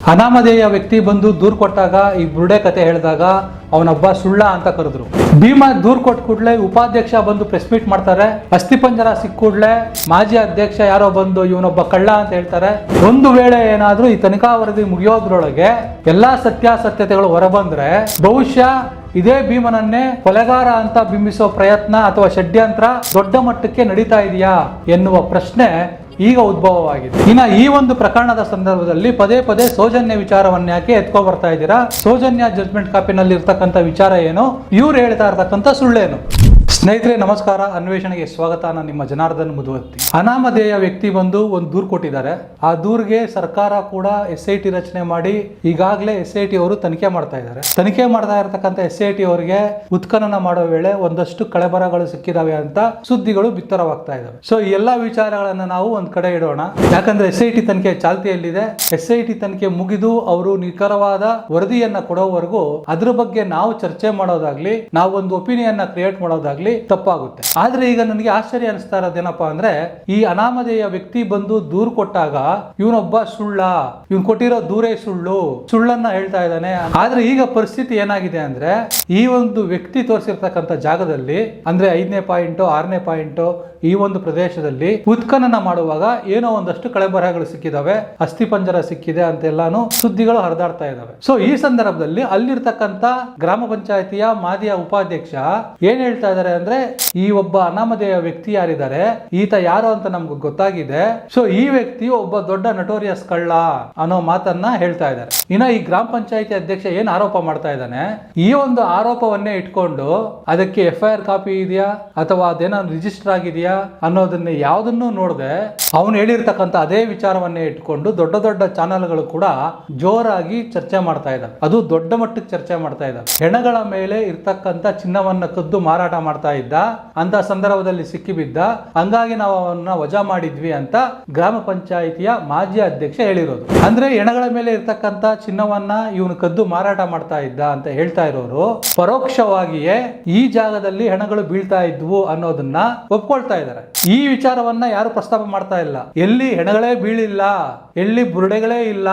ಅನಾಮಧೇಯ ವ್ಯಕ್ತಿ ಬಂದು ದೂರು ಕೊಟ್ಟಾಗ ಈ ಬುರುಡೆ ಕತೆ ಹೇಳಿದಾಗ ಅವನೊಬ್ಬ ಸುಳ್ಳ ಅಂತ ಕರೆದ್ರು. ಭೀಮಾ ದೂರು ಕೊಟ್ಟ ಕೂಡಲೇ ಉಪಾಧ್ಯಕ್ಷ ಬಂದು ಪ್ರೆಸ್ ಮೀಟ್ ಮಾಡ್ತಾರೆ. ಅಸ್ಥಿಪಂಜರ ಸಿಕ್ಕ ಕೂಡಲೇ ಮಾಜಿ ಅಧ್ಯಕ್ಷ ಯಾರೋ ಬಂದು ಇವನೊಬ್ಬ ಕಳ್ಳ ಅಂತ ಹೇಳ್ತಾರೆ. ಒಂದು ವೇಳೆ ಏನಾದ್ರೂ ಈ ತನಿಖಾ ವರದಿ ಮುಗಿಯೋದ್ರೊಳಗೆ ಎಲ್ಲಾ ಸತ್ಯಾಸತ್ಯತೆಗಳು ಹೊರಬಂದ್ರೆ ಬಹುಶಃ ಇದೇ ಭೀಮನನ್ನೇ ಕೊಲೆಗಾರ ಅಂತ ಬಿಂಬಿಸೋ ಪ್ರಯತ್ನ ಅಥವಾ ಷಡ್ಯಂತ್ರ ದೊಡ್ಡ ಮಟ್ಟಕ್ಕೆ ನಡೀತಾ ಇದೆಯಾ ಎನ್ನುವ ಪ್ರಶ್ನೆ ಈಗ ಉದ್ಭವವಾಗಿದೆ. ಇನ್ನು ಈ ಒಂದು ಪ್ರಕರಣದ ಸಂದರ್ಭದಲ್ಲಿ ಪದೇ ಪದೇ ಸೌಜನ್ಯ ವಿಚಾರವನ್ನ ಯಾಕೆ ಎತ್ಕೊ ಬರ್ತಾ ಇದ್ದೀರಾ? ಸೌಜನ್ಯ ಜಡ್ಜ್ಮೆಂಟ್ ಕಾಪಿನಲ್ಲಿ ಇರ್ತಕ್ಕಂಥ ವಿಚಾರ ಏನು? ಇವ್ರು ಹೇಳ್ತಾ ಇರ್ತಕ್ಕಂಥ ಸುಳ್ಳೇನು? ಸ್ನೇಹಿತರೆ ನಮಸ್ಕಾರ, ಅನ್ವೇಷಣೆಗೆ ಸ್ವಾಗತ. ನಾನು ನಿಮ್ಮ ಜನಾರ್ದನ್ ಮುದುವತ್ತಿ. ಅನಾಮಧೇಯ ವ್ಯಕ್ತಿ ಬಂದು ಒಂದು ದೂರು ಕೊಟ್ಟಿದ್ದಾರೆ. ಆ ದೂರಿಗೆ ಸರ್ಕಾರ ಕೂಡ SIT ರಚನೆ ಮಾಡಿ ಈಗಾಗಲೇ SIT ಅವರು ತನಿಖೆ ಮಾಡ್ತಾ ಇದ್ದಾರೆ. ತನಿಖೆ ಮಾಡ್ತಾ ಇರತಕ್ಕಂಥ SIT ಅವರಿಗೆ ಉತ್ಖನನ ಮಾಡೋ ವೇಳೆ ಒಂದಷ್ಟು ಕಳೆಬರಗಳು ಸಿಕ್ಕಿದಾವೆ ಅಂತ ಸುದ್ದಿಗಳು ಬಿತ್ತರವಾಗ್ತಾ ಇದಾವೆ. ಸೊ ಈ ಎಲ್ಲಾ ವಿಚಾರಗಳನ್ನ ನಾವು ಒಂದ್ ಕಡೆ ಇಡೋಣ. ಯಾಕಂದ್ರೆ SIT ತನಿಖೆ ಚಾಲ್ತಿಯಲ್ಲಿದೆ. SIT ತನಿಖೆ ಮುಗಿದು ಅವರು ನಿಖರವಾದ ವರದಿಯನ್ನ ಕೊಡೋವರೆಗೂ ಅದ್ರ ಬಗ್ಗೆ ನಾವು ಚರ್ಚೆ ಮಾಡೋದಾಗ್ಲಿ, ನಾವು ಒಂದು ಒಪಿನಿಯನ್ ಕ್ರಿಯೇಟ್ ಮಾಡೋದಾಗ್ಲಿ ತಪ್ಪಾಗುತ್ತೆ. ಆದ್ರೆ ಈಗ ನನಗೆ ಆಶ್ಚರ್ಯ ಅನಿಸ್ತಾ ಇರೋದೇನಪ್ಪಾ ಅಂದ್ರೆ, ಈ ಅನಾಮಧೇಯ ವ್ಯಕ್ತಿ ಬಂದು ದೂರು ಕೊಟ್ಟಾಗ ಇವನೊಬ್ಬ ಸುಳ್ಳ, ಇವನ್ ಕೊಟ್ಟಿರೋ ದೂರೇ ಸುಳ್ಳನ್ನ ಹೇಳ್ತಾ ಇದ್ದಾನೆ. ಆದ್ರೆ ಈಗ ಪರಿಸ್ಥಿತಿ ಏನಾಗಿದೆ ಅಂದ್ರೆ, ಈ ಒಂದು ವ್ಯಕ್ತಿ ತೋರಿಸಿರ್ತಕ್ಕಂಥ ಜಾಗದಲ್ಲಿ ಅಂದ್ರೆ 5ನೇ ಪಾಯಿಂಟ್ 6ನೇ ಪಾಯಿಂಟ್ ಈ ಒಂದು ಪ್ರದೇಶದಲ್ಲಿ ಉತ್ಖನನ ಮಾಡುವಾಗ ಏನೋ ಒಂದಷ್ಟು ಕಳೆಬರಹಗಳು ಸಿಕ್ಕಿದಾವೆ, ಅಸ್ಥಿಪಂಜರ ಸಿಕ್ಕಿದೆ ಅಂತೆಲ್ಲಾನು ಸುದ್ದಿಗಳು ಹರಿದಾಡ್ತಾ ಇದಾವೆ. ಸೊ ಈ ಸಂದರ್ಭದಲ್ಲಿ ಅಲ್ಲಿರ್ತಕ್ಕಂಥ ಗ್ರಾಮ ಪಂಚಾಯತಿಯ ಮಾದಿಯ ಉಪಾಧ್ಯಕ್ಷ ಏನ್ ಹೇಳ್ತಾ ಇದಾರೆ ಅಂದ್ರೆ, ಈ ಒಬ್ಬ ಅನಾಮಧೇಯ ವ್ಯಕ್ತಿ ಯಾರಿದ್ದಾರೆ, ಈತ ಯಾರು ಅಂತ ನಮ್ಗೆ ಗೊತ್ತಾಗಿದೆ. ಸೊ ಈ ವ್ಯಕ್ತಿ ಒಬ್ಬ ದೊಡ್ಡ ನಟೋರಿಯಸ್ ಕಳ್ಳ ಅನ್ನೋ ಮಾತನ್ನ ಹೇಳ್ತಾ ಇದ್ದಾರೆ. ಇನ್ನ ಈ ಗ್ರಾಮ ಪಂಚಾಯತಿ ಅಧ್ಯಕ್ಷ ಏನ್ ಆರೋಪ ಮಾಡ್ತಾ ಇದ್ದಾನೆ, ಈ ಒಂದು ಆರೋಪವನ್ನೇ ಇಟ್ಕೊಂಡು ಅದಕ್ಕೆ FIR ಕಾಪಿ ಇದೆಯಾ ಅಥವಾ ಅದೇನೋ ರಿಜಿಸ್ಟರ್ ಆಗಿದೆಯಾ ಅನ್ನೋದನ್ನ ಯಾವುದನ್ನು ನೋಡದೆ ಅವನು ಹೇಳಿರ್ತಕ್ಕಂಥ ಅದೇ ವಿಚಾರವನ್ನೇ ಇಟ್ಕೊಂಡು ದೊಡ್ಡ ದೊಡ್ಡ ಚಾನೆಲ್ಗಳು ಕೂಡ ಜೋರಾಗಿ ಚರ್ಚೆ ಮಾಡ್ತಾ ಇದ್ದಾವೆ. ಅದು ದೊಡ್ಡ ಮಟ್ಟಕ್ಕೆ ಚರ್ಚೆ ಮಾಡ್ತಾ ಇದ್ದಾವೆ. ಹೆಣಗಳ ಮೇಲೆ ಇರ್ತಕ್ಕಂಥ ಚಿನ್ನವನ್ನ ಕದ್ದು ಮಾರಾಟ ಮಾಡ್ತಾ ಇದ್ದ ಅಂತ ಸಂದರ್ಭದಲ್ಲಿ ಸಿಕ್ಕಿಬಿದ್ದ, ಹಂಗಾಗಿ ನಾವು ಅವನ್ನ ವಜಾ ಮಾಡಿದ್ವಿ ಅಂತ ಗ್ರಾಮ ಪಂಚಾಯಿತಿಯ ಮಾಜಿ ಅಧ್ಯಕ್ಷ ಹೇಳಿರೋದು. ಅಂದ್ರೆ ಹೆಣಗಳ ಮೇಲೆ ಇರ್ತಕ್ಕಂಥ ಚಿನ್ನವನ್ನ ಇವನು ಕದ್ದು ಮಾರಾಟ ಮಾಡ್ತಾ ಇದ್ದ ಅಂತ ಹೇಳ್ತಾ ಇರೋರು ಪರೋಕ್ಷವಾಗಿಯೇ ಈ ಜಾಗದಲ್ಲಿ ಹೆಣಗಳು ಬೀಳ್ತಾ ಇದ್ವು ಅನ್ನೋದನ್ನ ಒಪ್ಕೊಳ್ತಾ ಇದ್ದಾರೆ. ಈ ವಿಚಾರವನ್ನ ಯಾರು ಪ್ರಸ್ತಾಪ ಮಾಡ್ತಾ ಇಲ್ಲ. ಎಲ್ಲಿ ಹೆಣಗಳೇ ಬೀಳಿಲ್ಲ, ಎಲ್ಲಿ ಬುರುಡೆಗಳೇ ಇಲ್ಲ,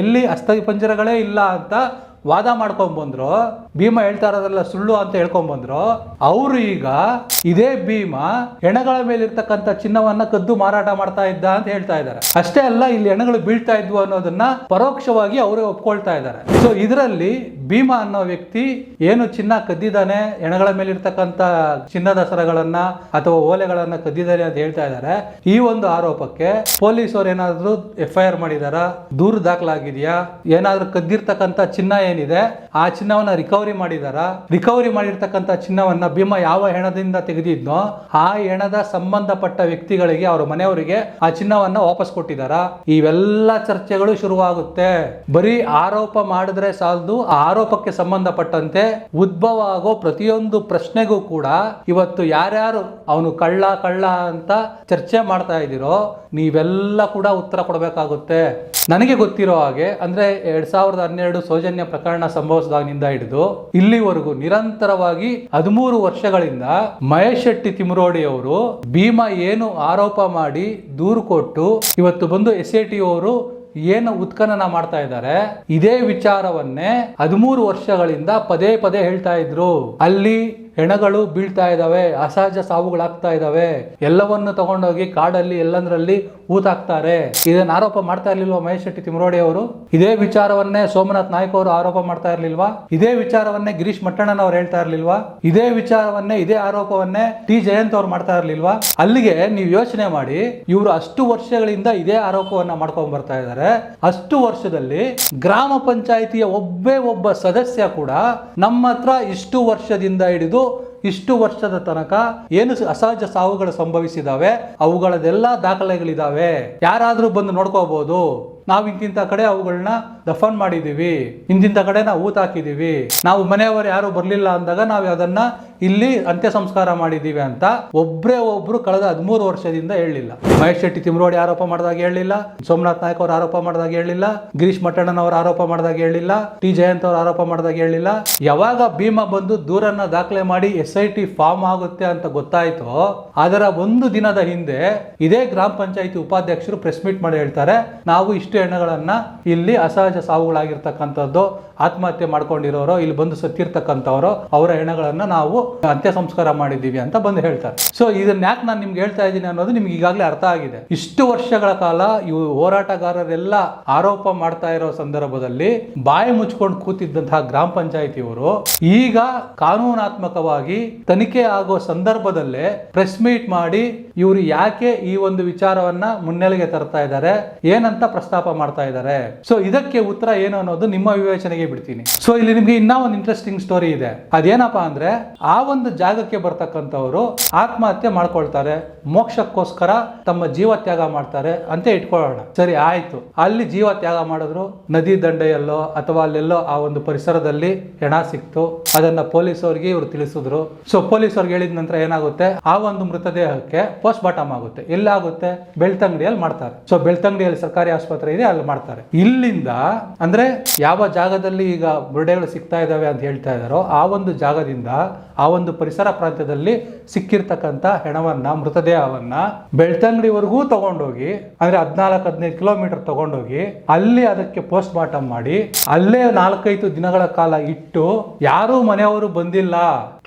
ಎಲ್ಲಿ ಅಸ್ಥಿಪಂಜರಗಳೇ ಇಲ್ಲ ಅಂತ ವಾದ ಮಾಡ್ಕೊಂಡ್ ಬಂದ್ರು. ಭೀಮ ಹೇಳ್ತಾ ಇರೋದ್ರೆಲ್ಲ ಸುಳ್ಳು ಅಂತ ಹೇಳ್ಕೊಂಡ್ ಬಂದ್ರು. ಅವರು ಈಗ ಇದೇ ಭೀಮ ಹೆಣಗಳ ಮೇಲೆ ಇರ್ತಕ್ಕಂಥ ಚಿನ್ನವನ್ನ ಕದ್ದು ಮಾರಾಟ ಮಾಡ್ತಾ ಇದ್ದ ಅಂತ ಹೇಳ್ತಾ ಇದ್ದಾರೆ. ಅಷ್ಟೇ ಅಲ್ಲ, ಇಲ್ಲಿ ಹೆಣಗಳು ಬೀಳ್ತಾ ಇದ್ವು ಅನ್ನೋದನ್ನ ಪರೋಕ್ಷವಾಗಿ ಅವರೇ ಒಪ್ಕೊಳ್ತಾ ಇದ್ದಾರೆ. ಸೊ ಇದರಲ್ಲಿ ಭೀಮ ಅನ್ನೋ ವ್ಯಕ್ತಿ ಏನು ಚಿನ್ನ ಕದ್ದಿದ್ದಾನೆ, ಹೆಣಗಳ ಮೇಲೆ ಇರ್ತಕ್ಕಂಥ ಚಿನ್ನದ ಸರಗಳನ್ನ ಅಥವಾ ಓಲೆಗಳನ್ನ ಕದ್ದಿದ್ದಾನೆ ಅಂತ ಹೇಳ್ತಾ ಇದ್ದಾರೆ. ಈ ಒಂದು ಆರೋಪಕ್ಕೆ ಪೊಲೀಸರು ಏನಾದ್ರು FIR ಮಾಡಿದಾರ, ದೂರು ದಾಖಲಾಗಿದೆಯಾ, ಏನಾದ್ರೂ ಕದ್ದಿರ್ತಕ್ಕಂಥ ಚಿನ್ನ ಏನಿದೆ ಆ ಚಿನ್ನವನ್ನ ರಿಕವರಿ ಮಾಡಿದಾರ, ರಿಕವರಿ ಮಾಡಿರ್ತಕ್ಕಂಥ ಚಿನ್ನವನ್ನ ಭೀಮ ಯಾವ ಹೆಣದಿಂದ ತೆಗೆದಿದ್ನೋ ಆ ಹೆಣದ ಸಂಬಂಧಪಟ್ಟ ವ್ಯಕ್ತಿಗಳಿಗೆ, ಅವರ ಮನೆಯವರಿಗೆ ಆ ಚಿನ್ನವನ್ನ ವಾಪಸ್ ಕೊಟ್ಟಿದಾರ. ಇವೆಲ್ಲ ಚರ್ಚೆಗಳು ಶುರುವಾಗುತ್ತೆ. ಬರೀ ಆರೋಪ ಮಾಡಿದ್ರೆ ಸಾಲದು, ಆ ಆರೋಪಕ್ಕೆ ಸಂಬಂಧಪಟ್ಟಂತೆ ಉದ್ಭವ ಆಗೋ ಪ್ರತಿಯೊಂದು ಪ್ರಶ್ನೆಗೂ ಕೂಡ ಇವತ್ತು ಯಾರ್ಯಾರು ಅವನು ಕಳ್ಳ ಅಂತ ಚರ್ಚೆ ಮಾಡ್ತಾ ಇದ್ದೀರೋ ನೀವೆಲ್ಲ ಕೂಡ ಉತ್ತರ ಕೊಡಬೇಕಾಗುತ್ತೆ. ನನಗೆ ಗೊತ್ತಿರೋ ಹಾಗೆ ಅಂದ್ರೆ 2012 ಸೌಜನ್ಯ ಪ್ರಕರಣ ಸಂಭವಿಸಿದಾಗಿನಿಂದ ಹಿಡಿದು ಇಲ್ಲಿವರೆಗೂ ನಿರಂತರವಾಗಿ 13 ವರ್ಷಗಳಿಂದ ಮಹೇಶ್ ಶೆಟ್ಟಿ ತಿಮರೋಡಿ ಅವರು ಭೀಮ ಏನು ಆರೋಪ ಮಾಡಿ ದೂರು ಕೊಟ್ಟು ಇವತ್ತು ಬಂದು SIT ಅವರು ಏನು ಉತ್ಖನನ ಮಾಡ್ತಾ ಇದ್ದಾರೆ, ಇದೇ ವಿಚಾರವನ್ನೇ 13 ವರ್ಷಗಳಿಂದ ಪದೇ ಪದೇ ಹೇಳ್ತಾ ಇದ್ರು. ಅಲ್ಲಿ ಹೆಣಗಳು ಬೀಳ್ತಾ ಇದಾವೆ, ಅಸಹಜ ಸಾವುಗಳಾಗ್ತಾ ಇದಾವೆ, ಎಲ್ಲವನ್ನು ತಗೊಂಡೋಗಿ ಕಾಡಲ್ಲಿ ಎಲ್ಲಂದ್ರಲ್ಲಿ ಊತಾಕ್ತಾರೆ. ಇದನ್ನ ಆರೋಪ ಮಾಡ್ತಾ ಇರ್ಲಿಲ್ವಾ ಮಹೇಶ್ ಶೆಟ್ಟಿ ತಿಮರೋಡಿ ಅವರು? ಇದೇ ವಿಚಾರವನ್ನೇ ಸೋಮನಾಥ್ ನಾಯ್ಕ ಅವರು ಆರೋಪ ಮಾಡ್ತಾ ಇರ್ಲಿಲ್ವಾ? ಇದೇ ವಿಚಾರವನ್ನೇ ಗಿರೀಶ್ ಮಟ್ಟಣ್ಣನ್ ಅವ್ರು ಹೇಳ್ತಾ ಇರ್ಲಿಲ್ವಾ? ಇದೇ ವಿಚಾರವನ್ನೇ, ಇದೇ ಆರೋಪವನ್ನೇ T ಜಯಂತ್ ಅವ್ರು ಮಾಡ್ತಾ ಇರ್ಲಿಲ್ವಾ? ಅಲ್ಲಿಗೆ ನೀವು ಯೋಚನೆ ಮಾಡಿ, ಇವರು ಅಷ್ಟು ವರ್ಷಗಳಿಂದ ಇದೇ ಆರೋಪವನ್ನ ಮಾಡ್ಕೊಂಡ್ ಬರ್ತಾ ಇದ್ದಾರೆ. ಅಷ್ಟು ವರ್ಷದಲ್ಲಿ ಗ್ರಾಮ ಪಂಚಾಯಿತಿಯ ಒಬ್ಬ ಸದಸ್ಯ ಕೂಡ ನಮ್ಮ ಹತ್ರ ಇಷ್ಟು ವರ್ಷದಿಂದ ಹಿಡಿದು ಇಷ್ಟು ವರ್ಷದ ತನಕ ಏನು ಅಸಹಜ ಸಾವುಗಳು ಸಂಭವಿಸಿದಾವೆ ಅವುಗಳದೆಲ್ಲ ದಾಖಲೆಗಳಿದಾವೆ, ಯಾರಾದ್ರೂ ಬಂದು ನೋಡ್ಕೋಬಹುದು, ನಾವು ಇಂತಿಂತ ಕಡೆ ಅವುಗಳನ್ನ ದಫನ್ ಮಾಡಿದೀವಿ, ಇಂತಿಂತ ಕಡೆ ನಾವು ಊತ ಹಾಕಿದೀವಿ, ನಾವು ಮನೆಯವರು ಯಾರು ಬರ್ಲಿಲ್ಲ ಅಂದಾಗ ನಾವು ಅದನ್ನ ಇಲ್ಲಿ ಅಂತ್ಯ ಸಂಸ್ಕಾರ ಮಾಡಿದೀವಿ ಅಂತ ಒಬ್ರು ಕಳೆದ 13 ವರ್ಷದಿಂದ ಹೇಳಲಿಲ್ಲ. ಮಹೇಶ್ ಶೆಟ್ಟಿ ತಿಮರೋಡಿ ಆರೋಪ ಮಾಡಿದಾಗ ಹೇಳಲಿಲ್ಲ, ಸೋಮನಾಥ್ ನಾಯ್ಕ ಅವರು ಆರೋಪ ಮಾಡಿದಾಗ ಹೇಳಲಿಲ್ಲ, ಗಿರೀಶ್ ಮಟ್ಟಣ್ಣನ್ ಅವರು ಆರೋಪ ಮಾಡಿದಾಗ ಹೇಳಲಿಲ್ಲ, T ಜಯಂತ್ ಅವರು ಆರೋಪ ಮಾಡಿದಾಗ ಹೇಳಲಿಲ್ಲ. ಯಾವಾಗ ಭೀಮ ಬಂದು ದೂರನ್ನ ದಾಖಲೆ ಮಾಡಿ SIT ಫಾರ್ಮ್ ಆಗುತ್ತೆ ಅಂತ ಗೊತ್ತಾಯ್ತು, ಅದರ ಒಂದು ದಿನದ ಹಿಂದೆ ಇದೇ ಗ್ರಾಮ ಪಂಚಾಯಿತಿ ಉಪಾಧ್ಯಕ್ಷರು ಪ್ರೆಸ್ ಮೀಟ್ ಮಾಡಿ ಹೇಳ್ತಾರೆ, ನಾವು ಇಷ್ಟು ಇಷ್ಟು ಹೆಣಗಳನ್ನ ಇಲ್ಲಿ ಅಸಹಜ ಸಾವುಗಳಾಗಿರ್ತಕ್ಕಂಥದ್ದು, ಆತ್ಮಹತ್ಯೆ ಮಾಡ್ಕೊಂಡಿರೋರು, ಇಲ್ಲಿ ಬಂದು ಸತ್ತಿರ್ತಕ್ಕಂಥವ್ರು, ಅವರ ಹೆಣಗಳನ್ನ ನಾವು ಅಂತ್ಯ ಸಂಸ್ಕಾರ ಮಾಡಿದ್ದೀವಿ ಅಂತ ಬಂದು ಹೇಳ್ತಾರೆ. ಸೊ ಇದನ್ನ ಯಾಕೆ ನಾನು ನಿಮ್ಗೆ ಹೇಳ್ತಾ ಇದ್ದೀನಿ ಅನ್ನೋದು ನಿಮ್ಗೆ ಈಗಾಗಲೇ ಅರ್ಥ ಆಗಿದೆ. ಇಷ್ಟು ವರ್ಷಗಳ ಕಾಲ ಇವು ಹೋರಾಟಗಾರರೆಲ್ಲ ಆರೋಪ ಮಾಡ್ತಾ ಇರೋ ಸಂದರ್ಭದಲ್ಲಿ ಬಾಯಿ ಮುಚ್ಕೊಂಡು ಕೂತಿದ್ದಂತಹ ಗ್ರಾಮ ಪಂಚಾಯಿತಿಯವರು ಈಗ ಕಾನೂನಾತ್ಮಕವಾಗಿ ತನಿಖೆ ಆಗೋ ಸಂದರ್ಭದಲ್ಲೇ ಪ್ರೆಸ್ ಮೀಟ್ ಮಾಡಿ ಇವರು ಯಾಕೆ ಈ ಒಂದು ವಿಚಾರವನ್ನ ಮುನ್ನೆಲೆಗೆ ತರ್ತಾ ಇದ್ದಾರೆ, ಏನಂತ ಪ್ರಸ್ತಾಪ ಮಾಡ್ತಾ ಇದ್ದಾರೆ. ಸೊ ಇದಕ್ಕೆ ಉತ್ತರ ಏನು ಅನ್ನೋದು ನಿಮ್ಮ ವಿವೇಚನೆಗೆ ಬಿಡ್ತೀನಿ. ಸೊ ಇಲ್ಲಿ ನಿಮ್ಗೆ ಇನ್ನೂ ಒಂದು ಇಂಟ್ರೆಸ್ಟಿಂಗ್ ಸ್ಟೋರಿ ಇದೆ. ಅದೇನಪ್ಪಾ ಅಂದ್ರೆ, ಆ ಒಂದು ಜಾಗಕ್ಕೆ ಬರ್ತಕ್ಕಂಥವ್ರು ಆತ್ಮಹತ್ಯೆ ಮಾಡ್ಕೊಳ್ತಾರೆ, ಮೋಕ್ಷಕ್ಕೋಸ್ಕರ ತಮ್ಮ ಜೀವ ತ್ಯಾಗ ಮಾಡ್ತಾರೆ ಅಂತ ಇಟ್ಕೊಳ್ಳೋಣ. ಸರಿ ಆಯ್ತು, ಅಲ್ಲಿ ಜೀವ ತ್ಯಾಗ ಮಾಡಿದ್ರು, ನದಿ ದಂಡೆಯಲ್ಲೋ ಅಥವಾ ಅಲ್ಲೆಲ್ಲೋ ಆ ಒಂದು ಪರಿಸರದಲ್ಲಿ ಹೆಣ ಸಿಕ್ತು, ಅದನ್ನ ಪೊಲೀಸವ್ರಿಗೆ ಇವರು ತಿಳಿಸಿದ್ರು. ಸೊ ಪೊಲೀಸವ್ರಿಗೆ ಹೇಳಿದ ನಂತರ ಏನಾಗುತ್ತೆ, ಆ ಒಂದು ಮೃತದೇಹಕ್ಕೆ ಪೋಸ್ಟ್ ಮಾರ್ಟಮ್ ಆಗುತ್ತೆ. ಎಲ್ಲಾಗುತ್ತೆ? ಬೆಳ್ತಂಗಡಿಯಲ್ಲಿ ಮಾಡ್ತಾರೆ. ಸೊ ಬೆಳ್ತಂಗಡಿಯಲ್ಲಿ ಸರ್ಕಾರಿ ಆಸ್ಪತ್ರೆ ಇದೆ, ಅಲ್ಲಿ ಮಾಡ್ತಾರೆ. ಇಲ್ಲಿಂದ ಅಂದ್ರೆ ಯಾವ ಜಾಗದಲ್ಲಿ ಈಗ ಬುರುಡೆಗಳು ಸಿಗ್ತಾ ಇದಾವೆ ಅಂತ ಹೇಳ್ತಾ ಇದಾರೋ ಆ ಒಂದು ಜಾಗದಿಂದ ಆ ಒಂದು ಪರಿಸರ ಪ್ರಾಂತ್ಯದಲ್ಲಿ ಸಿಕ್ಕಿರ್ತಕ್ಕಂಥ ಹೆಣವನ್ನ, ಮೃತದೇಹವನ್ನ ಬೆಳ್ತಂಗಡಿವರೆಗೂ ತಗೊಂಡೋಗಿ, ಅಂದ್ರೆ 14-15 ಕಿಲೋಮೀಟರ್ ತಗೊಂಡೋಗಿ ಅಲ್ಲಿ ಅದಕ್ಕೆ ಪೋಸ್ಟ್ ಮಾರ್ಟಮ್ ಮಾಡಿ ಅಲ್ಲೇ 4-5 ದಿನಗಳ ಕಾಲ ಇಟ್ಟು, ಯಾರು ಮನೆಯವರು ಬಂದಿಲ್ಲ,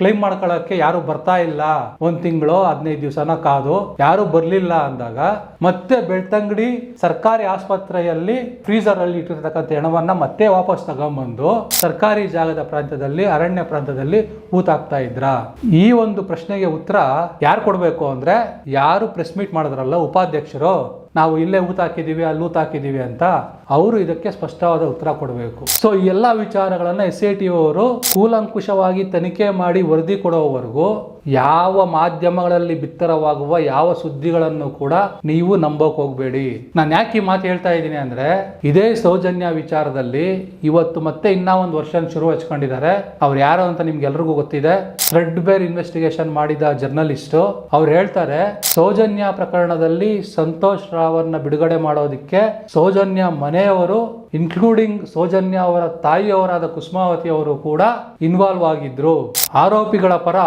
ಕ್ಲೈಮ್ ಮಾಡ್ಕೊಳ್ಳಕ್ಕೆ ಯಾರು ಬರ್ತಾ ಇಲ್ಲ, 1 ತಿಂಗಳು 15 ದಿವಸನ ಕಾದು ಯಾರು ಬರ್ಲಿಲ್ಲ ಅಂದಾಗ ಮತ್ತೆ ಬೆಳ್ತಂಗಡಿ ಸರ್ಕಾರಿ ಆಸ್ಪತ್ರೆಯಲ್ಲಿ ಫ್ರೀಸರ್ ಅಲ್ಲಿ ಇಟ್ಟಿರ್ತಕ್ಕಂಥ ಹೆಣವನ್ನ ಮತ್ತೆ ವಾಪಸ್ ತಗೊಂಡ್ಬಂದು ಸರ್ಕಾರಿ ಜಾಗದ ಪ್ರಾಂತ್ಯದಲ್ಲಿ, ಅರಣ್ಯ ಪ್ರಾಂತ್ಯದಲ್ಲಿ ಊತಾಕ್ತಾ ಇದ್ರ. ಈ ಒಂದು ಪ್ರಶ್ನೆಗೆ ಉತ್ತರ ಯಾರು ಕೊಡ್ಬೇಕು ಅಂದ್ರೆ, ಯಾರು ಪ್ರೆಸ್ ಮೀಟ್ ಮಾಡಿದ್ರಲ್ಲ ಉಪಾಧ್ಯಕ್ಷರು, ನಾವು ಇಲ್ಲೇ ಊತ ಹಾಕಿದೀವಿ, ಅಲ್ಲಿ ಊತ ಹಾಕಿದೀವಿ ಅಂತ, ಅವರು ಇದಕ್ಕೆ ಸ್ಪಷ್ಟವಾದ ಉತ್ತರ ಕೊಡಬೇಕು. ಸೊ ಈ ಎಲ್ಲಾ ವಿಚಾರಗಳನ್ನ SIT ಅವರು ಕೂಲಂಕುಷವಾಗಿ ತನಿಖೆ ಮಾಡಿ ವರದಿ ಕೊಡುವವರೆಗೂ ಯಾವ ಮಾಧ್ಯಮಗಳಲ್ಲಿ ಬಿತ್ತರವಾಗುವ ಯಾವ ಸುದ್ದಿಗಳನ್ನು ಕೂಡ ನೀವು ನಂಬೋಕ್ ಹೋಗ್ಬೇಡಿ. ನಾನು ಯಾಕೆ ಈ ಮಾತು ಹೇಳ್ತಾ ಇದ್ದೀನಿ ಅಂದ್ರೆ, ಇದೇ ಸೌಜನ್ಯ ವಿಚಾರದಲ್ಲಿ ಇವತ್ತು ಮತ್ತೆ ಇನ್ನ ಒಂದು ವರ್ಷ ಶುರು ಹಚ್ಕೊಂಡಿದ್ದಾರೆ. ಅವ್ರು ಯಾರು ಅಂತ ನಿಮ್ಗೆಲ್ರಿಗೂ ಗೊತ್ತಿದೆ. ಥ್ರೆಡ್ ಬೇರ್ ಇನ್ವೆಸ್ಟಿಗೇಷನ್ ಮಾಡಿದ ಜರ್ನಲಿಸ್ಟ್ ಅವ್ರು ಹೇಳ್ತಾರೆ, ಸೌಜನ್ಯ ಪ್ರಕರಣದಲ್ಲಿ ಸಂತೋಷ್ ರಾವ್ನ ಬಿಡುಗಡೆ ಮಾಡೋದಕ್ಕೆ ಸೌಜನ್ಯ ಮನೆಯವರು, ಇನ್ಕ್ಲೂಡಿಂಗ್ ಸೌಜನ್ಯ ಅವರ ತಾಯಿಯವರಾದ ಕುಸುಮಾವತಿ ಅವರು ಕೂಡ ಇನ್ವಾಲ್ವ್ ಆಗಿದ್ರು. ಆರೋಪಿಗಳ ಪರ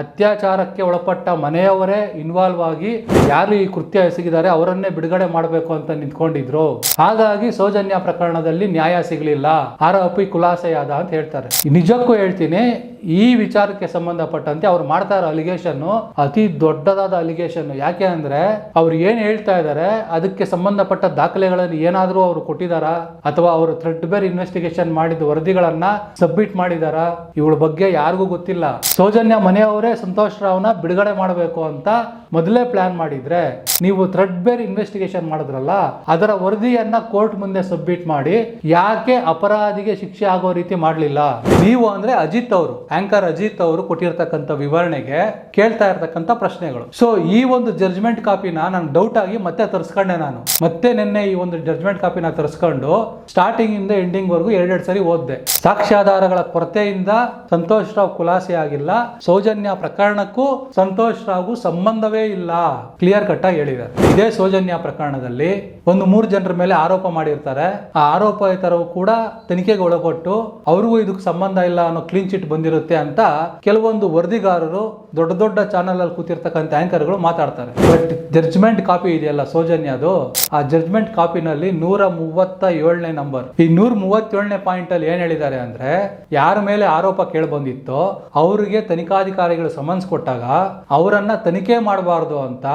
ಅತ್ಯಾಚಾರಕ್ಕೆ ಒಳಪಟ್ಟ ಮನೆಯವರೇ ಇನ್ವಾಲ್ವ್ ಆಗಿ ಯಾರು ಈ ಕೃತ್ಯ ಎಸಗಿದ್ದಾರೆ ಅವರನ್ನೇ ಬಿಡುಗಡೆ ಮಾಡಬೇಕು ಅಂತ ನಿಂತ್ಕೊಂಡಿದ್ರು. ಹಾಗಾಗಿ ಸೌಜನ್ಯ ಪ್ರಕರಣದಲ್ಲಿ ನ್ಯಾಯ ಸಿಗಲಿಲ್ಲ, ಆರೋಪಿ ಖುಲಾಸೆಯಾದ ಅಂತ ಹೇಳ್ತಾರೆ. ನಿಜಕ್ಕೂ ಹೇಳ್ತೀನಿ, ಈ ವಿಚಾರಕ್ಕೆ ಸಂಬಂಧಪಟ್ಟಂತೆ ಅವ್ರು ಮಾಡ್ತಾ ಇರೋ ಅಲಿಗೇಷನ್ ಅತಿ ದೊಡ್ಡದಾದ ಅಲಿಗೇಷನ್. ಯಾಕೆ ಅಂದ್ರೆ ಅವ್ರು ಏನ್ ಹೇಳ್ತಾ ಇದ್ದಾರೆ ಅದಕ್ಕೆ ಸಂಬಂಧಪಟ್ಟ ದಾಖಲೆಗಳನ್ನು ಏನಾದ್ರೂ ಅವರು ಕೊಟ್ಟಿದಾರಾ, ಅಥವಾ ಅವರು ಥ್ರೆಡ್ ಬೇರ್ ಇನ್ವೆಸ್ಟಿಗೇಷನ್ ಮಾಡಿದ ವರದಿಗಳನ್ನ ಸಬ್ಮಿಟ್ ಮಾಡಿದಾರ, ಇವಳ ಬಗ್ಗೆ ಯಾರಿಗೂ ಗೊತ್ತಿಲ್ಲ. ಸೌಜನ್ಯ ಮನೆಯವರೇ ಸಂತೋಷ್ ರಾವ್ನ ಬಿಡುಗಡೆ ಮಾಡಬೇಕು ಅಂತ ಮೊದಲೇ ಪ್ಲಾನ್ ಮಾಡಿದ್ರೆ, ನೀವು ಥ್ರೆಡ್ ಬೇರ್ ಇನ್ವೆಸ್ಟಿಗೇಷನ್ ಮಾಡಿದ್ರಲ್ಲ ಅದರ ವರದಿಯನ್ನ ಕೋರ್ಟ್ ಮುಂದೆ ಸಬ್ಮಿಟ್ ಮಾಡಿ ಯಾಕೆ ಅಪರಾಧಿಗೆ ಶಿಕ್ಷೆ ಆಗೋ ರೀತಿ ಮಾಡಲಿಲ್ಲ ನೀವು ಅಂದ್ರೆ ಅಜಿತ್ ಅವರು, ಆಂಕರ್ ಅಜಿತ್ ಅವರು ಕೊಟ್ಟಿರ್ತಕ್ಕಂಥ ವಿವರಣೆಗೆ ಕೇಳ್ತಾ ಇರ್ತಕ್ಕಂಥ ಪ್ರಶ್ನೆಗಳು. ಸೊ ಈ ಒಂದು ಜಡ್ಜ್ಮೆಂಟ್ ಕಾಪಿನ ನಾನು ಡೌಟ್ ಆಗಿ ಮತ್ತೆ ತರಿಸ್ಕೊಂಡೆ. ನಾನು ಮತ್ತೆ ನಿನ್ನೆ ಈ ಒಂದು ಜಡ್ಜ್ಮೆಂಟ್ ಕಾಪಿನ ತರಿಸ್ಕೊಂಡು ಸ್ಟಾರ್ಟಿಂಗ್ ಇಂದ ಎಂಡಿಂಗ್ ವರೆಗೂ 2 ಸರಿ ಓದಿದೆ. ಸಾಕ್ಷ್ಯಾಧಾರಗಳ ಕೊರತೆಯಿಂದ ಸಂತೋಷ್ ರಾವ್ ಖುಲಾಸೆ ಆಗಿಲ್ಲ, ಸೌಜನ್ಯ ಪ್ರಕರಣಕ್ಕೂ ಸಂತೋಷ್ ರಾವ್ಗೂ ಸಂಬಂಧವೇ ಇಲ್ಲ, ಕ್ಲಿಯರ್ ಕಟ್ ಆಗಿ ಹೇಳಿದ್ದಾರೆ. ಇದೇ ಸೌಜನ್ಯ ಪ್ರಕರಣದಲ್ಲಿ ಒಂದು 3 ಜನರ ಮೇಲೆ ಆರೋಪ ಮಾಡಿರ್ತಾರೆ. ಆ ಆರೋಪಿತರು ಕೂಡ ತನಿಖೆಗೆ ಒಳಪಟ್ಟು ಅವ್ರಿಗೂ ಇದಕ್ಕೆ ಸಂಬಂಧ ಇಲ್ಲ ಅನ್ನೋ ಕ್ಲೀನ್ ಚಿಟ್ ಬಂದಿರುತ್ತೆ ಅಂತ ಕೆಲವೊಂದು ವರದಿಗಾರರು, ದೊಡ್ಡ ದೊಡ್ಡ ಚಾನೆಲ್ ಅಲ್ಲಿ ಕೂತಿರ್ತಕ್ಕಂಥ ಆಂಕರ್ಗಳು ಮಾತಾಡ್ತಾರೆ. ಬಟ್ ಜಡ್ಜ್ಮೆಂಟ್ ಕಾಪಿ ಇದೆಯಲ್ಲ ಸೌಜನ್ಯದು, ಆ ಜಡ್ಜ್ಮೆಂಟ್ ಕಾಪಿನಲ್ಲಿ 137ನೇ ನಂಬರ್, ಈ 137ನೇ ಪಾಯಿಂಟ್ ಅಲ್ಲಿ ಏನ್ ಹೇಳಿದ್ದಾರೆ ಅಂದ್ರೆ, ಯಾರ ಮೇಲೆ ಆರೋಪ ಕೇಳಿ ಬಂದಿತ್ತೋ ಅವರಿಗೆ ತನಿಖಾಧಿಕಾರಿಗಳು ಸಮನ್ಸ್ ಕೊಟ್ಟಾಗ ಅವರನ್ನ ತನಿಖೆ ಮಾಡಬಾರ್ದು ಅಂತ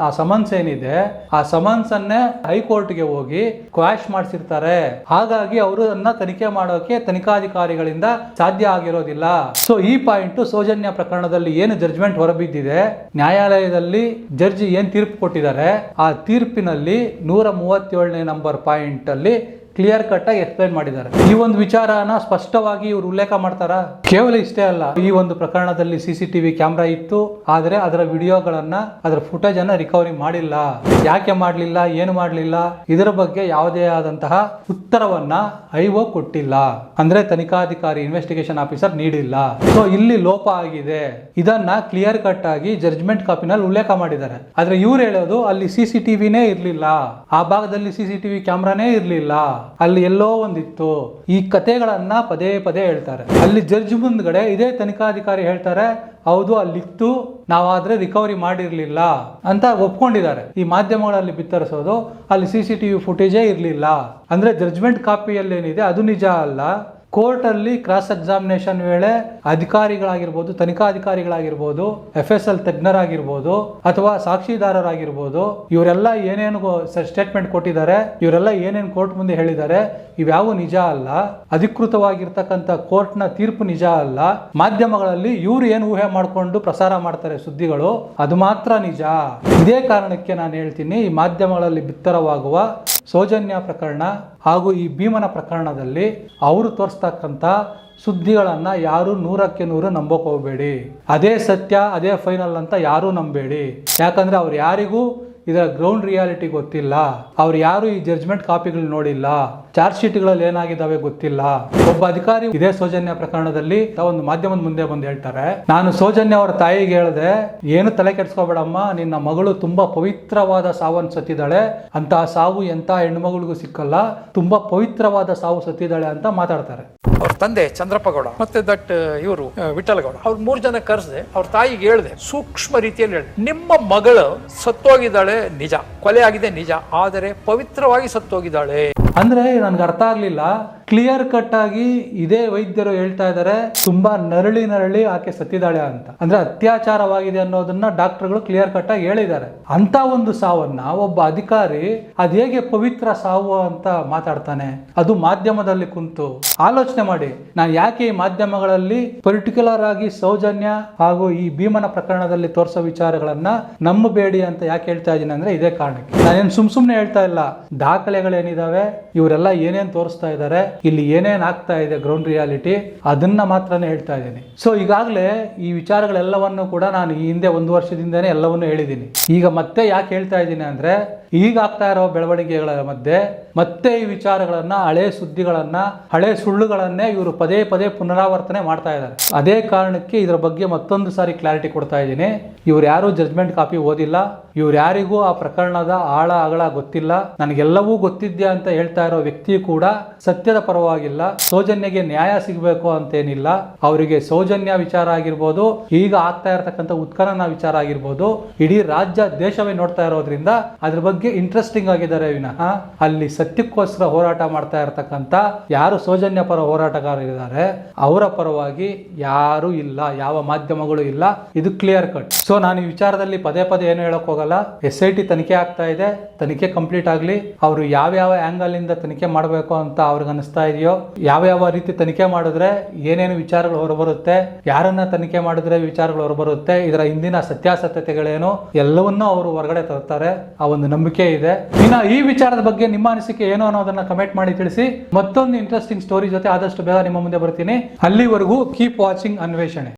ಆ ಸಮನ್ಸ್ ಏನಿದೆ ಆ ಸಮನ್ಸ್ ಅನ್ನೇ ಹೈಕೋರ್ಟ್ಗೆ ಹೋಗಿ ಕ್ವಾಶ್ ಮಾಡಿಸಿರ್ತಾರೆ. ಹಾಗಾಗಿ ಅವರನ್ನ ತನಿಖೆ ಮಾಡೋಕೆ ತನಿಖಾಧಿಕಾರಿಗಳಿಂದ ಸಾಧ್ಯ ಆಗಿರೋದಿಲ್ಲ. ಸೊ ಈ ಪಾಯಿಂಟ್ ಸೌಜನ್ಯ ಪ್ರಕರಣದಲ್ಲಿ ಏನು ಜಡ್ಜ್ಮೆಂಟ್ ಹೊರಬಿದ್ದಿದೆ, ನ್ಯಾಯಾಲಯದಲ್ಲಿ ಜಡ್ಜ್ ಏನ್ ತೀರ್ಪು ಕೊಟ್ಟಿದ್ದಾರೆ ಆ ತೀರ್ಪಿನಲ್ಲಿ 137ನೇ ನಂಬರ್ ಪಾಯಿಂಟ್ ಅಲ್ಲಿ ಕ್ಲಿಯರ್ ಕಟ್ ಆಗಿ ಎಕ್ಸ್ಪ್ಲೈನ್ ಮಾಡಿದ್ದಾರೆ. ಈ ಒಂದು ವಿಚಾರನ ಸ್ಪಷ್ಟವಾಗಿ ಇವರು ಉಲ್ಲೇಖ ಮಾಡ್ತಾರ. ಕೇವಲ ಇಷ್ಟೇ ಅಲ್ಲ, ಈ ಒಂದು ಪ್ರಕರಣದಲ್ಲಿ CCTV ಕ್ಯಾಮ್ರಾ ಇತ್ತು, ಆದರೆ ಅದರ ವಿಡಿಯೋಗಳನ್ನ, ಅದರ ಫುಟೇಜ್ ಅನ್ನ ರಿಕವರಿ ಮಾಡಿಲ್ಲ. ಯಾಕೆ ಮಾಡಲಿಲ್ಲ, ಏನು ಮಾಡಲಿಲ್ಲ, ಇದರ ಬಗ್ಗೆ ಯಾವುದೇ ಆದಂತಹ ಉತ್ತರವನ್ನ IO ಕೊಟ್ಟಿಲ್ಲ, ಅಂದ್ರೆ ತನಿಖಾಧಿಕಾರಿ ಇನ್ವೆಸ್ಟಿಗೇಷನ್ ಆಫೀಸರ್ ನೀಡಿಲ್ಲ. ಸೊ ಇಲ್ಲಿ ಲೋಪ ಆಗಿದೆ. ಇದನ್ನ ಕ್ಲಿಯರ್ ಕಟ್ ಆಗಿ ಜಡ್ಜ್ಮೆಂಟ್ ಕಾಪಿನಲ್ಲಿ ಉಲ್ಲೇಖ ಮಾಡಿದ್ದಾರೆ. ಆದ್ರೆ ಇವ್ರು ಹೇಳೋದು ಅಲ್ಲಿ CCTVನೇ ಇರ್ಲಿಲ್ಲ, ಆ ಭಾಗದಲ್ಲಿ CCTV ಕ್ಯಾಮ್ರಾನೇ ಇರ್ಲಿಲ್ಲ. ಅಲ್ಲಿ ಎಲ್ಲೋ ಒಂದಿತ್ತು. ಈ ಕಥೆಗಳನ್ನ ಪದೇ ಪದೇ ಹೇಳ್ತಾರೆ. ಅಲ್ಲಿ ಜಡ್ಜ್ ಮುಂದ್ಗಡೆ ಇದೇ ತನಿಖಾಧಿಕಾರಿ ಹೇಳ್ತಾರೆ, ಹೌದು ಅಲ್ಲಿತ್ತು, ನಾವಾದ್ರೆ ರಿಕವರಿ ಮಾಡಿರ್ಲಿಲ್ಲ ಅಂತ ಒಪ್ಕೊಂಡಿದ್ದಾರೆ. ಈ ಮಾಧ್ಯಮಗಳಲ್ಲಿ ಬಿತ್ತರಿಸೋದು ಅಲ್ಲಿ CCTV ಫುಟೇಜೇ ಇರ್ಲಿಲ್ಲ ಅಂದ್ರೆ ಜಡ್ಜ್ಮೆಂಟ್ ಕಾಪಿಯಲ್ಲಿ ಏನಿದೆ ಅದು ನಿಜ ಅಲ್ಲ. ಕೋರ್ಟ್ ಅಲ್ಲಿ ಕ್ರಾಸ್ ಎಕ್ಸಾಮಿನೇಷನ್ ವೇಳೆ ಅಧಿಕಾರಿಗಳಾಗಿರ್ಬೋದು, ತನಿಖಾಧಿಕಾರಿಗಳಾಗಿರ್ಬೋದು, FSL ತಜ್ಞರಾಗಿರ್ಬೋದು ಅಥವಾ ಸಾಕ್ಷಿದಾರರಾಗಿರ್ಬೋದು, ಇವರೆಲ್ಲ ಏನೇನು ಸ್ಟೇಟ್ಮೆಂಟ್ ಕೊಟ್ಟಿದ್ದಾರೆ, ಇವರೆಲ್ಲ ಏನೇನು ಕೋರ್ಟ್ ಮುಂದೆ ಹೇಳಿದ್ದಾರೆ, ಇವ್ಯಾವು ನಿಜ ಅಲ್ಲ. ಅಧಿಕೃತವಾಗಿರ್ತಕ್ಕಂಥ ಕೋರ್ಟ್ನ ತೀರ್ಪು ನಿಜ ಅಲ್ಲ. ಮಾಧ್ಯಮಗಳಲ್ಲಿ ಇವ್ರು ಏನು ಊಹೆ ಮಾಡಿಕೊಂಡು ಪ್ರಸಾರ ಮಾಡ್ತಾರೆ ಸುದ್ದಿಗಳು, ಅದು ಮಾತ್ರ ನಿಜ. ಇದೇ ಕಾರಣಕ್ಕೆ ನಾನು ಹೇಳ್ತೀನಿ, ಈ ಮಾಧ್ಯಮಗಳಲ್ಲಿ ಬಿತ್ತರವಾಗುವ ಸೌಜನ್ಯ ಪ್ರಕರಣ ಹಾಗೂ ಈ ಭೀಮನ ಪ್ರಕರಣದಲ್ಲಿ ಅವರು ತೋರಿಸ್ತಕ್ಕಂಥ ಸುದ್ದಿಗಳನ್ನ ಯಾರು 100ಕ್ಕೆ 100 ನಂಬೋಕೆ ಹೋಗಬೇಡಿ. ಅದೇ ಸತ್ಯ, ಅದೇ ಫೈನಲ್ ಅಂತ ಯಾರೂ ನಂಬೇಡಿ. ಯಾಕಂದ್ರೆ ಅವ್ರು ಯಾರಿಗೂ ಇದರ ಗ್ರೌಂಡ್ ರಿಯಾಲಿಟಿ ಗೊತ್ತಿಲ್ಲ. ಅವ್ರು ಯಾರು ಈ ಜಡ್ಜ್ಮೆಂಟ್ ಕಾಪಿಗಳು ನೋಡಿಲ್ಲ, ಚಾರ್ಜ್ ಶೀಟ್ಗಳಲ್ಲಿ ಏನಾಗಿದ್ದಾವೆ ಗೊತ್ತಿಲ್ಲ. ಒಬ್ಬ ಅಧಿಕಾರಿ ಇದೇ ಸೌಜನ್ಯ ಪ್ರಕರಣದಲ್ಲಿ ಒಂದು ಮಾಧ್ಯಮದ ಮುಂದೆ ಬಂದು ಹೇಳ್ತಾರೆ, ನಾನು ಸೌಜನ್ಯ ಅವರ ತಾಯಿಗೆ ಹೇಳಿದೆ, ಏನು ತಲೆ ಕೆಡಿಸ್ಕೋಬೇಡಮ್ಮ, ನಿನ್ನ ಮಗಳು ತುಂಬಾ ಪವಿತ್ರವಾದ ಸಾವನ್ನು ಸತ್ತಿದ್ದಾಳೆ, ಅಂತಹ ಸಾವು ಎಂತ ಹೆಣ್ಮಗಳಿಗೂ ಸಿಕ್ಕಲ್ಲ, ತುಂಬಾ ಪವಿತ್ರವಾದ ಸಾವು ಸತ್ತಿದ್ದಾಳೆ ಅಂತ ಮಾತಾಡ್ತಾರೆ. ಅವ್ರ ತಂದೆ ಚಂದ್ರಪ್ಪ ಗೌಡ ಮತ್ತೆ ಇವರು ವಿಠಲ ಗೌಡ, ಅವ್ರ 3 ಜನ ಕರೆಸಿದೆ. ಅವ್ರ ತಾಯಿಗೆ ಹೇಳಿದೆ, ಸೂಕ್ಷ್ಮ ರೀತಿಯಲ್ಲಿ ಹೇಳಿದೆ, ನಿಮ್ಮ ಮಗಳು ಸತ್ತೋಗಿದ್ದಾಳೆ ನಿಜ, ಕೊಲೆ ಆಗಿದೆ ನಿಜ, ಆದರೆ ಪವಿತ್ರವಾಗಿ ಸತ್ತೋಗಿದ್ದಾಳೆ. ಅಂದ್ರೆ ನನ್ಗೆ ಅರ್ಥ ಆಗ್ಲಿಲ್ಲ. ಕ್ಲಿಯರ್ ಕಟ್ ಆಗಿ ಇದೇ ವೈದ್ಯರು ಹೇಳ್ತಾ ಇದ್ದಾರೆ, ತುಂಬಾ ನರಳಿ ಆಕೆ ಸತ್ತಿದ್ದಾಳೆ ಅಂತ. ಅಂದ್ರೆ ಅತ್ಯಾಚಾರವಾಗಿದೆ ಅನ್ನೋದನ್ನ ಡಾಕ್ಟರ್ಗಳು ಕ್ಲಿಯರ್ ಕಟ್ ಆಗಿ ಹೇಳಿದ್ದಾರೆ. ಅಂತ ಒಂದು ಸಾವನ್ನ ಒಬ್ಬ ಅಧಿಕಾರಿ ಅದ್ ಹೇಗೆ ಪವಿತ್ರ ಸಾವು ಅಂತ ಮಾತಾಡ್ತಾನೆ? ಅದು ಮಾಧ್ಯಮದಲ್ಲಿ ಕುಂತು ಆಲೋಚನೆ ಮಾಡಿ. ನಾನು ಯಾಕೆ ಈ ಮಾಧ್ಯಮಗಳಲ್ಲಿ ಪರ್ಟಿಕ್ಯುಲರ್ ಆಗಿ ಸೌಜನ್ಯ ಹಾಗೂ ಈ ಭೀಮನ ಪ್ರಕರಣದಲ್ಲಿ ತೋರಿಸೋ ವಿಚಾರಗಳನ್ನ ನಂಬಬೇಡಿ ಅಂತ ಯಾಕೆ ಹೇಳ್ತಾ ಇದ್ದೀನಿ ಅಂದ್ರೆ ಇದೇ ಕಾರಣಕ್ಕೆ. ನಾನೇನು ಸುಮ್ನೆ ಹೇಳ್ತಾ ಇಲ್ಲ. ದಾಖಲೆಗಳೇನಿದಾವೆ, ಇವರೆಲ್ಲ ಏನೇನ್ ತೋರಿಸ್ತಾ ಇದ್ದಾರೆ, ಇಲ್ಲಿ ಏನೇನ್ ಆಗ್ತಾ ಇದೆ ಗ್ರೌಂಡ್ ರಿಯಾಲಿಟಿ, ಅದನ್ನ ಮಾತ್ರನೇ ಹೇಳ್ತಾ ಇದ್ದೀನಿ. ಸೊ ಈಗಾಗಲೇ ಈ ವಿಚಾರಗಳೆಲ್ಲವನ್ನು ಕೂಡ ನಾನು ಈ ಹಿಂದೆ 1 ವರ್ಷದಿಂದನೇ ಎಲ್ಲವನ್ನೂ ಹೇಳಿದ್ದೀನಿ. ಈಗ ಮತ್ತೆ ಯಾಕೆ ಹೇಳ್ತಾ ಇದ್ದೀನಿ ಅಂದ್ರೆ, ಈಗ ಆಗ್ತಾ ಇರೋ ಬೆಳವಣಿಗೆಗಳ ಮಧ್ಯೆ ಮತ್ತೆ ಈ ವಿಚಾರಗಳನ್ನ, ಹಳೆ ಸುದ್ದಿಗಳನ್ನ, ಹಳೆ ಸುಳ್ಳುಗಳನ್ನೇ ಇವರು ಪದೇ ಪದೇ ಪುನರಾವರ್ತನೆ ಮಾಡ್ತಾ ಇದ್ದಾರೆ. ಅದೇ ಕಾರಣಕ್ಕೆ ಇದರ ಬಗ್ಗೆ ಮತ್ತೊಂದು ಸಾರಿ ಕ್ಲಾರಿಟಿ ಕೊಡ್ತಾ ಇದ್ದೀನಿ. ಇವ್ರು ಯಾರು ಜಡ್ಜ್ಮೆಂಟ್ ಕಾಪಿ ಓದಿಲ್ಲ, ಇವ್ರು ಯಾರಿಗೂ ಆ ಪ್ರಕರಣದ ಆಳ ಅಗಳ ಗೊತ್ತಿಲ್ಲ. ನನಗೆಲ್ಲವೂ ಗೊತ್ತಿದ್ಯಾ ಅಂತ ಹೇಳ್ತಾ ಇರೋ ವ್ಯಕ್ತಿ ಕೂಡ ಸತ್ಯದ ಪರವಾಗಿಲ್ಲ. ಸೌಜನ್ಯಗೆ ನ್ಯಾಯ ಸಿಗಬೇಕು ಅಂತೇನಿಲ್ಲ. ಅವರಿಗೆ ಸೌಜನ್ಯ ವಿಚಾರ ಆಗಿರ್ಬೋದು, ಈಗ ಆಗ್ತಾ ಇರತಕ್ಕಂಥ ಉತ್ಖನನ ವಿಚಾರ ಆಗಿರ್ಬೋದು, ಇಡೀ ರಾಜ್ಯ ದೇಶವೇ ನೋಡ್ತಾ ಇರೋದ್ರಿಂದ ಅದ್ರ ಬಗ್ಗೆ ಇಂಟ್ರೆಸ್ಟಿಂಗ್ ಆಗಿದ್ದಾರೆ ವಿನಃ ಅಲ್ಲಿ ಸತ್ಯಕ್ಕೋಸ್ಕರ ಹೋರಾಟ ಮಾಡ್ತಾ ಇರತಕ್ಕಂಥ ಯಾರು ಸೌಜನ್ಯ ಪರ ಹೋರಾಟಗಾರರಿದ್ದಾರೆ ಅವರ ಪರವಾಗಿ ಯಾರು ಇಲ್ಲ, ಯಾವ ಮಾಧ್ಯಮಗಳು ಇಲ್ಲ. ಇದು ಕ್ಲಿಯರ್ ಕಟ್. ಸೊ ನಾನು ಈ ವಿಚಾರದಲ್ಲಿ ಪದೇ ಪದೇ ಏನು ಹೇಳಕ್ ಹೋಗಲ್ಲ. SIT ತನಿಖೆ ಆಗ್ತಾ ಇದೆ, ತನಿಖೆ ಕಂಪ್ಲೀಟ್ ಆಗ್ಲಿ. ಅವರು ಯಾವ ಆಂಗಲ್ ಇಂದ ತನಿಖೆ ಮಾಡಬೇಕು ಅಂತ ಅವ್ರಿಗೆ ಅನಿಸ್ತಾ ಇದೆಯೋ, ಯಾವ ರೀತಿ ತನಿಖೆ ಮಾಡಿದ್ರೆ ಏನೇನು ವಿಚಾರಗಳು ಹೊರಬರುತ್ತೆ, ಯಾರನ್ನ ತನಿಖೆ ಮಾಡಿದ್ರೆ ವಿಚಾರಗಳು ಹೊರಬರುತ್ತೆ, ಇದರ ಹಿಂದಿನ ಸತ್ಯಾಸತ್ಯತೆಗಳೇನು ಎಲ್ಲವನ್ನೂ ಅವರು ಹೊರಗಡೆ ತರ್ತಾರೆ. ಆ ಒಂದು ನಂಬಿಕೆ ಇದೆ. ಇನ್ನು ಈ ವಿಚಾರದ ಬಗ್ಗೆ ನಿಮ್ಮ ಅನಿಸಿಕೆ ಏನು ಅನ್ನೋದನ್ನ ಕಮೆಂಟ್ ಮಾಡಿ ತಿಳಿಸಿ. ಮತ್ತೊಂದು ಇಂಟ್ರೆಸ್ಟಿಂಗ್ ಸ್ಟೋರಿ ಜೊತೆ ಆದಷ್ಟು ಬೇಗ ನಿಮ್ಮ ಮುಂದೆ ಬರ್ತೀನಿ. ಅಲ್ಲಿವರೆಗೂ ಕೀಪ್ ವಾಚಿಂಗ್ ಅನ್ವೇಷಣೆ.